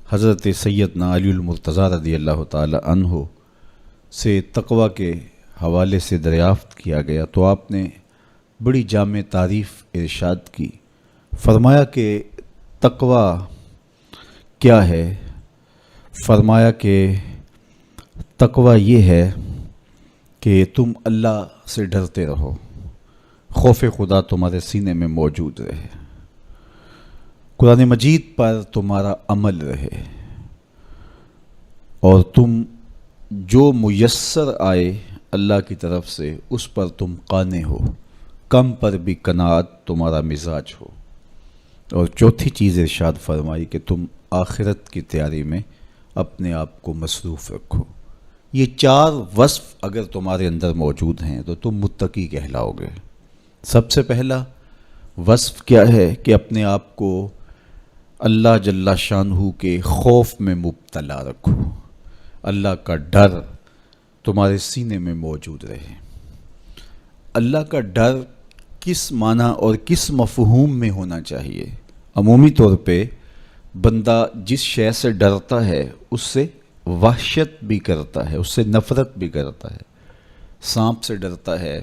حضرت سیدنا علی المرتضیٰ رضی اللہ تعالی عنہ سے تقوی کے حوالے سے دریافت کیا گیا تو آپ نے بڑی جامع تعریف ارشاد کی. فرمایا کہ تقوی کیا ہے؟ فرمایا کہ تقوی یہ ہے کہ تم اللہ سے ڈرتے رہو، خوف خدا تمہارے سینے میں موجود رہے، قرآن مجید پر تمہارا عمل رہے، اور تم جو میسر آئے اللہ کی طرف سے اس پر تم قانع ہو، کم پر بھی قناعت تمہارا مزاج ہو. اور چوتھی چیز ارشاد فرمائی کہ تم آخرت کی تیاری میں اپنے آپ کو مصروف رکھو. یہ چار وصف اگر تمہارے اندر موجود ہیں تو تم متقی کہلاؤ گے. سب سے پہلا وصف کیا ہے کہ اپنے آپ کو اللہ جل شانہ کے خوف میں مبتلا رکھو، اللہ کا ڈر تمہارے سینے میں موجود رہے. اللہ کا ڈر کس معنی اور کس مفہوم میں ہونا چاہیے؟ عمومی طور پہ بندہ جس شے سے ڈرتا ہے اس سے وحشت بھی کرتا ہے، اس سے نفرت بھی کرتا ہے. سانپ سے ڈرتا ہے،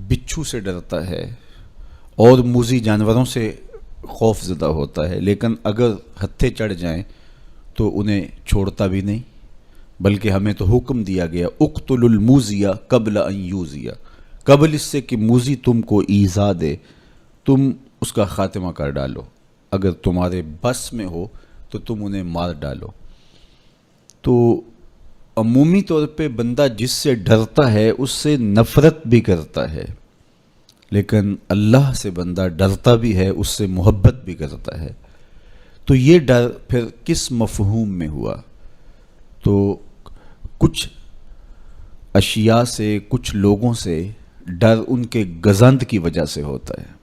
بچھو سے ڈرتا ہے، اور موذی جانوروں سے خوف زدہ ہوتا ہے، لیکن اگر ہتھے چڑھ جائیں تو انہیں چھوڑتا بھی نہیں، بلکہ ہمیں تو حکم دیا گیا اقتل الموذیہ قبل ان یوذیہ، قبل اس سے کہ موذی تم کو ایذا دے تم اس کا خاتمہ کر ڈالو. اگر تمہارے بس میں ہو تو تم انہیں مار ڈالو. تو عمومی طور پہ بندہ جس سے ڈرتا ہے اس سے نفرت بھی کرتا ہے، لیکن اللہ سے بندہ ڈرتا بھی ہے، اس سے محبت بھی کرتا ہے. تو یہ ڈر پھر کس مفہوم میں ہوا؟ تو کچھ اشیاء سے، کچھ لوگوں سے ڈر ان کے گزند کی وجہ سے ہوتا ہے،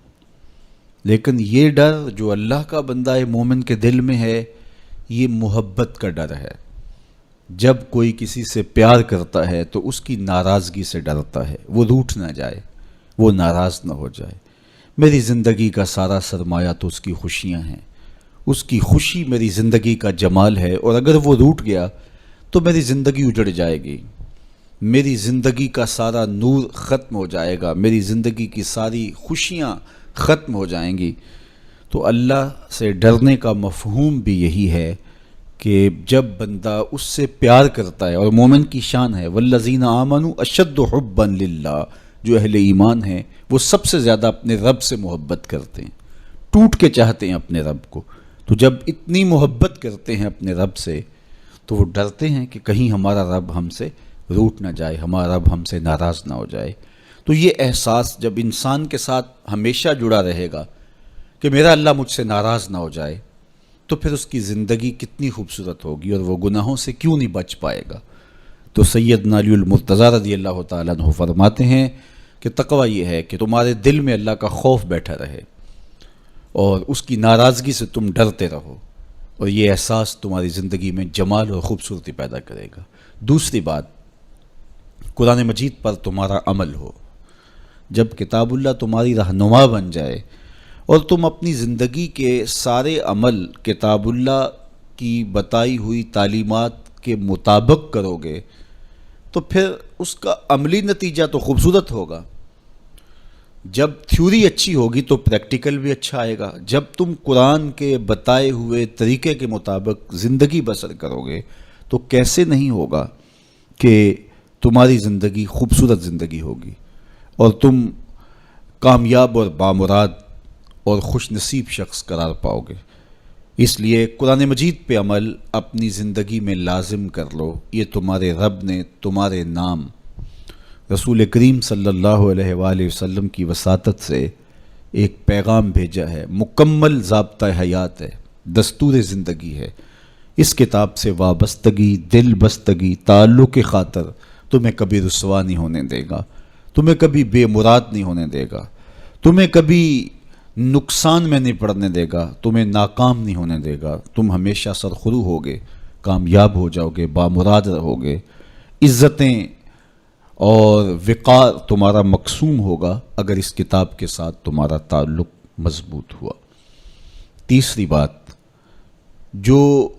لیکن یہ ڈر جو اللہ کا بندہ مومن کے دل میں ہے یہ محبت کا ڈر ہے. جب کوئی کسی سے پیار کرتا ہے تو اس کی ناراضگی سے ڈرتا ہے، وہ روٹھ نہ جائے، وہ ناراض نہ ہو جائے. میری زندگی کا سارا سرمایہ تو اس کی خوشیاں ہیں، اس کی خوشی میری زندگی کا جمال ہے، اور اگر وہ روٹھ گیا تو میری زندگی اجڑ جائے گی، میری زندگی کا سارا نور ختم ہو جائے گا، میری زندگی کی ساری خوشیاں ختم ہو جائیں گی. تو اللہ سے ڈرنے کا مفہوم بھی یہی ہے کہ جب بندہ اس سے پیار کرتا ہے، اور مومن کی شان ہے والذین آمنوا اشد حبا للہ، جو اہل ایمان ہیں وہ سب سے زیادہ اپنے رب سے محبت کرتے ہیں، ٹوٹ کے چاہتے ہیں اپنے رب کو. تو جب اتنی محبت کرتے ہیں اپنے رب سے تو وہ ڈرتے ہیں کہ کہیں ہمارا رب ہم سے روٹ نہ جائے، ہمارا رب ہم سے ناراض نہ ہو جائے. تو یہ احساس جب انسان کے ساتھ ہمیشہ جڑا رہے گا کہ میرا اللہ مجھ سے ناراض نہ ہو جائے، تو پھر اس کی زندگی کتنی خوبصورت ہوگی اور وہ گناہوں سے کیوں نہیں بچ پائے گا. تو سیدنا علی المرتضیٰ رضی اللہ تعالیٰ عنہ فرماتے ہیں کہ تقوی یہ ہے کہ تمہارے دل میں اللہ کا خوف بیٹھا رہے اور اس کی ناراضگی سے تم ڈرتے رہو، اور یہ احساس تمہاری زندگی میں جمال اور خوبصورتی پیدا کرے گا. دوسری بات، قرآن مجید پر تمہارا عمل ہو. جب کتاب اللہ تمہاری رہنما بن جائے اور تم اپنی زندگی کے سارے عمل کتاب اللہ کی بتائی ہوئی تعلیمات کے مطابق کرو گے تو پھر اس کا عملی نتیجہ تو خوبصورت ہوگا. جب تھیوری اچھی ہوگی تو پریکٹیکل بھی اچھا آئے گا. جب تم قرآن کے بتائے ہوئے طریقے کے مطابق زندگی بسر کرو گے تو کیسے نہیں ہوگا کہ تمہاری زندگی خوبصورت زندگی ہوگی اور تم کامیاب اور بامراد اور خوش نصیب شخص قرار پاؤ گے. اس لیے قرآن مجید پہ عمل اپنی زندگی میں لازم کر لو. یہ تمہارے رب نے تمہارے نام رسول کریم صلی اللہ علیہ وآلہ وسلم کی وساطت سے ایک پیغام بھیجا ہے، مکمل ضابطہ حیات ہے، دستور زندگی ہے. اس کتاب سے وابستگی، دل بستگی، تعلق کی خاطر تمہیں کبھی رسوا نہیں ہونے دے گا، تمہیں کبھی بے مراد نہیں ہونے دے گا، تمہیں کبھی نقصان میں نہیں پڑنے دے گا، تمہیں ناکام نہیں ہونے دے گا. تم ہمیشہ سرخرو ہوگے، کامیاب ہو جاؤ گے، بامراد رہو گے، عزتیں اور وقار تمہارا مقسوم ہوگا اگر اس کتاب کے ساتھ تمہارا تعلق مضبوط ہوا. تیسری بات، جو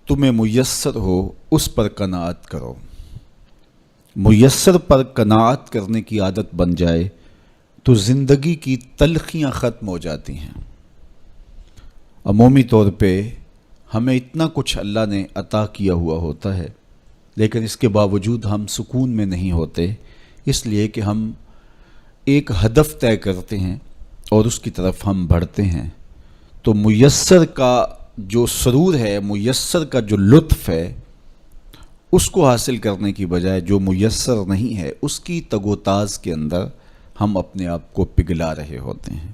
تمہیں میسر ہو اس پر قناعت کرو۔ میسر پر قناعت کرنے کی عادت بن جائے تو زندگی کی تلخیاں ختم ہو جاتی ہیں۔ عمومی طور پہ ہمیں اتنا کچھ اللہ نے عطا کیا ہوا ہوتا ہے، لیکن اس کے باوجود ہم سکون میں نہیں ہوتے، اس لیے کہ ہم ایک ہدف طے کرتے ہیں اور اس کی طرف ہم بڑھتے ہیں۔ تو میسر کا جو سرور ہے، میسر کا جو لطف ہے، اس کو حاصل کرنے کی بجائے جو میسر نہیں ہے اس کی تگ و تاز کے اندر ہم اپنے آپ کو پگھلا رہے ہوتے ہیں۔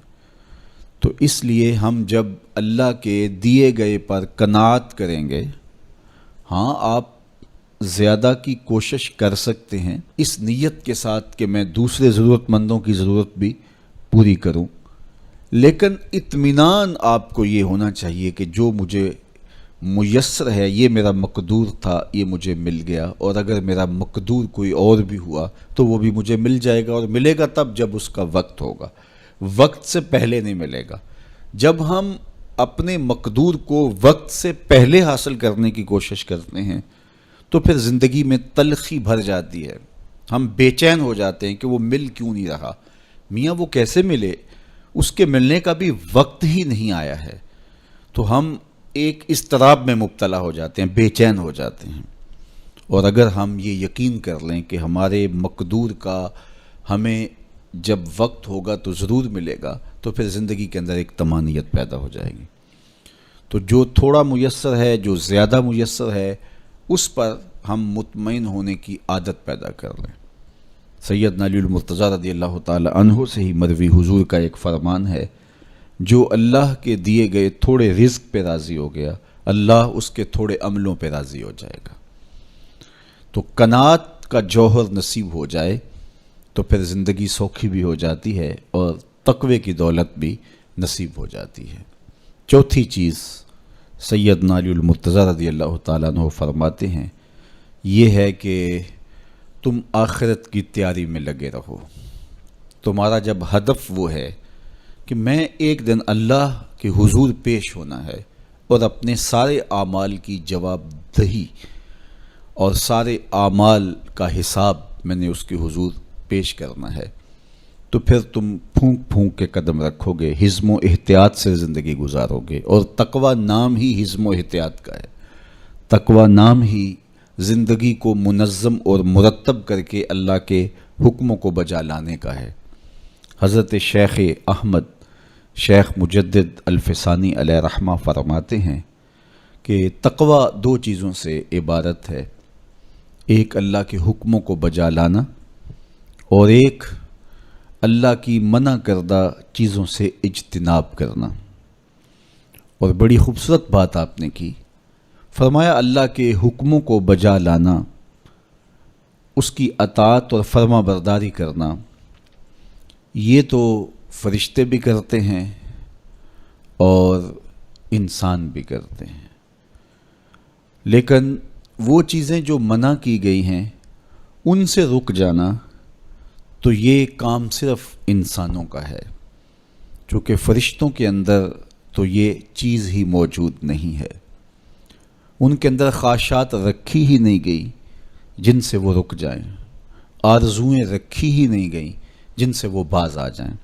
تو اس لیے ہم جب اللہ کے دیے گئے پر قناعت کریں گے، ہاں آپ زیادہ کی کوشش کر سکتے ہیں اس نیت کے ساتھ کہ میں دوسرے ضرورت مندوں کی ضرورت بھی پوری کروں، لیکن اطمینان آپ کو یہ ہونا چاہیے کہ جو مجھے میسر ہے یہ میرا مقدور تھا، یہ مجھے مل گیا، اور اگر میرا مقدور کوئی اور بھی ہوا تو وہ بھی مجھے مل جائے گا، اور ملے گا تب جب اس کا وقت ہوگا، وقت سے پہلے نہیں ملے گا۔ جب ہم اپنے مقدور کو وقت سے پہلے حاصل کرنے کی کوشش کرتے ہیں تو پھر زندگی میں تلخی بھر جاتی ہے، ہم بے چین ہو جاتے ہیں کہ وہ مل کیوں نہیں رہا، میاں وہ کیسے ملے، اس کے ملنے کا بھی وقت ہی نہیں آیا ہے۔ تو ہم ایک اضطراب میں مبتلا ہو جاتے ہیں، بے چین ہو جاتے ہیں۔ اور اگر ہم یہ یقین کر لیں کہ ہمارے مقدور کا ہمیں جب وقت ہوگا تو ضرور ملے گا، تو پھر زندگی کے اندر ایک طمانینت پیدا ہو جائے گی۔ تو جو تھوڑا میسر ہے، جو زیادہ میسر ہے، اس پر ہم مطمئن ہونے کی عادت پیدا کر لیں۔ سیدنا علی المرتضیٰ رضی اللہ تعالی عنہ سے ہی مروی حضور کا ایک فرمان ہے، جو اللہ کے دیے گئے تھوڑے رزق پہ راضی ہو گیا، اللہ اس کے تھوڑے عملوں پہ راضی ہو جائے گا۔ تو قناعت کا جوہر نصیب ہو جائے تو پھر زندگی سوکھی بھی ہو جاتی ہے اور تقوی کی دولت بھی نصیب ہو جاتی ہے۔ چوتھی چیز سیدنا علی المرتضیٰ رضی اللہ تعالیٰ عنہ فرماتے ہیں، یہ ہے کہ تم آخرت کی تیاری میں لگے رہو۔ تمہارا جب ہدف وہ ہے کہ میں ایک دن اللہ کے حضور پیش ہونا ہے اور اپنے سارے اعمال کی جواب دہی اور سارے اعمال کا حساب میں نے اس کے حضور پیش کرنا ہے، تو پھر تم پھونک پھونک کے قدم رکھو گے، حزم و احتیاط سے زندگی گزارو گے۔ اور تقوی نام ہی حزم و احتیاط کا ہے، تقوی نام ہی زندگی کو منظم اور مرتب کر کے اللہ کے حکموں کو بجا لانے کا ہے۔ حضرت شیخ احمد شیخ مجدد الفسانی علیہ رحمہ فرماتے ہیں کہ تقوی دو چیزوں سے عبارت ہے، ایک اللہ کے حکموں کو بجا لانا اور ایک اللہ کی منع کردہ چیزوں سے اجتناب کرنا۔ اور بڑی خوبصورت بات آپ نے کی، فرمایا اللہ کے حکموں کو بجا لانا، اس کی اطاعت اور فرما برداری کرنا، یہ تو فرشتے بھی کرتے ہیں اور انسان بھی کرتے ہیں، لیکن وہ چیزیں جو منع کی گئی ہیں ان سے رک جانا تو یہ کام صرف انسانوں کا ہے، چونکہ فرشتوں کے اندر تو یہ چیز ہی موجود نہیں ہے، ان کے اندر خواہشات رکھی ہی نہیں گئی جن سے وہ رک جائیں، آرزوئیں رکھی ہی نہیں گئیں جن سے وہ باز آ جائیں۔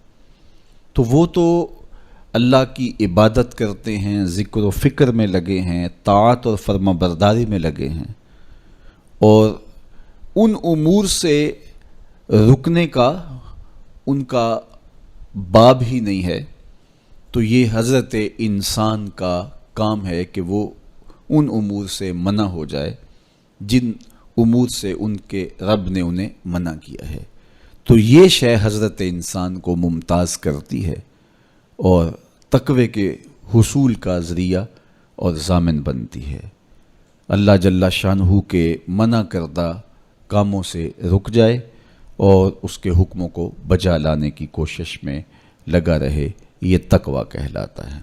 تو وہ تو اللہ کی عبادت کرتے ہیں، ذکر و فکر میں لگے ہیں، طاعت اور فرما برداری میں لگے ہیں، اور ان امور سے رکنے کا ان کا باب ہی نہیں ہے، تو یہ حضرت انسان کا کام ہے کہ وہ ان امور سے منع ہو جائے جن امور سے ان کے رب نے انہیں منع کیا ہے۔ تو یہ شے حضرت انسان کو ممتاز کرتی ہے اور تقوی کے حصول کا ذریعہ اور ضامن بنتی ہے۔ اللہ جل شانہ کے منع کردہ کاموں سے رک جائے اور اس کے حکموں کو بجا لانے کی کوشش میں لگا رہے، یہ تقوی کہلاتا ہے۔